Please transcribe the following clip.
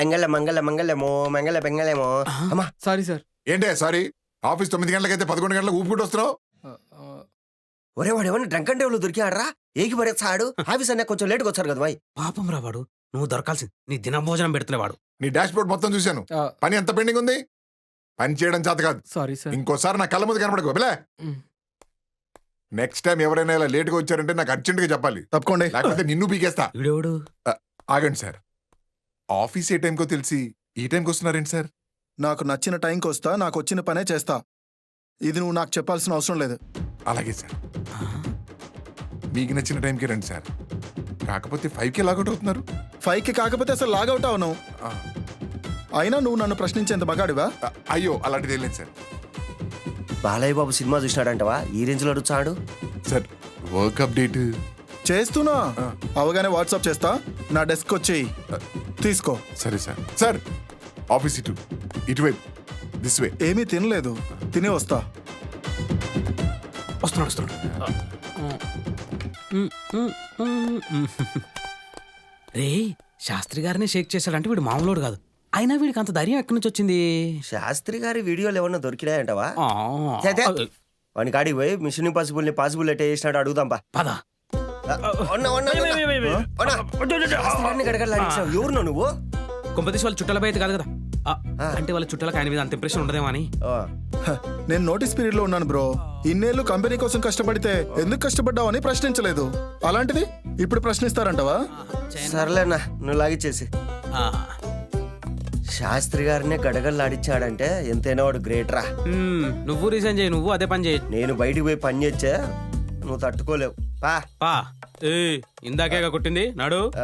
మంగళ మంగళ మంగళమో మంగళ బెంగళమో అమ్మా. Sorry sir. ఏంటే సారీ, ఆఫీస్ 9 గంటలకైతే 11 గంటలకు ఊపుకుంటూ వస్తున్నావు. ఒరే వాడు ఏమన్నా డ్రంక్ అండ్ టేబుల్ దొరికాడరా? ఏకి పడేస్తాడు. ఆఫీస్ అన్న కొంచెం లేట్గా వచ్చారు కదా బాయ్. పాపం రా వాడు, నువ్వు దొరకాల్సింది. నీ దిన భోజనం పెడుతులేవాడు. నీ డాష్ బోర్డ్ మొత్తం చూశాను. ఆ, పని ఎంత పెండింగ్ ఉంది? పని చేయడం చేత కాదు. Sorry sir. ఇంకోసారి నా కళ్ళ ముందు కనబడకు బిలే. మ్. నెక్స్ట్ టైం ఎవరైనా ఇలా లేట్గా వచ్చారంటే నాకు అర్జెంట్గా చెప్పాలి, తప్పకోండి. లేకపోతే నిన్ను పీకేస్తా. వీడెవడు? ఆగండి సార్, ఆఫీస్ ఏ టైంకో తెలిసి ఈ టైంకి వస్తున్నారేంటి సార్? నాకు నచ్చిన టైంకి వస్తా, నాకు వచ్చిన పనే చేస్తా. ఇది నువ్వు నాకు చెప్పాల్సిన అవసరం లేదు. అలాగే సార్, మీకు నచ్చిన టైంకి రండి సార్. కాకపోతే 5కి లాగౌట్ అవుతున్నారు. 5కి కాకపోతే అసలు లాగౌట్ అవును. ఆ, అయినా నువ్వు నన్ను ప్రశ్నించేంత మగాడివా? అయ్యో అలాంటిది ఏం లేదు సార్. బాలయ్య బాబు సినిమా చూసినాడంటవా? ఈ రేంజ్ లో అడుగుతాడు. సార్ వర్క్ అప్డేట్ చేస్తున్నా. ఆ. అవగానే వాట్సాప్ చేస్తా, నా డెస్క్ వచ్చేయి తీసుకో. సరే సార్. సార్ ఆఫీస్ ఇటువైపు దిస్ వే. ఏమీ తినలేదు, తినే వస్తా. వస్తున్నాడు. రే, శాస్త్రి గారిని షేక్ చేశాడంటే వీడు మామూలుడు కాదు. అయినా వీడికి అంత ధైర్యం ఎక్కడి నుంచి వచ్చింది? శాస్త్రి గారి వీడియోలు ఏమన్నా దొరికినాయంటవా? ఆ, వాని కాడికి పోయి మిషన్ ఇంపాసిబుల్ ని పాసిబుల్ ఎట్టే చేసినాడు అడుగుదాం బా. పద. ఎవరు నువ్వు? కొంపతీసి వాళ్ళ చుట్టాల బయట కాదు కదా. ఆ, ఆ. అంటే వాళ్ళ చుట్టాలకు ఆయన మీద అంత ఇంప్రెషన్ ఉండదేమో అని. ఓ, హ, నేను నోటీస్ పీరియడ్ లో ఉన్నాను బ్రో. ఇన్నేళ్ళు కంపెనీ కోసం కష్టపడితే ఎందుకు కష్టపడ్డావు అని ప్రశ్నించలేదు. అలాంటిది ఇప్పుడు ప్రశ్నిస్తారంటవా? సర్లేనా, నువ్వు లాగిచ్చేసి. ఆ, శాస్త్రి గారినే గడగల్లాడిచ్చాడంటే ఎంతైనా వాడు గ్రేట్ రా. నువ్వు రీజన్ చేయి, నువ్వు అదే పని చేయి. నేను బయటికి పోయి పని చేచ్చే నువ్వు తట్టుకోలేవు. పా. పా. ఇందాకేగా కొట్టింది నాడు. ఆ,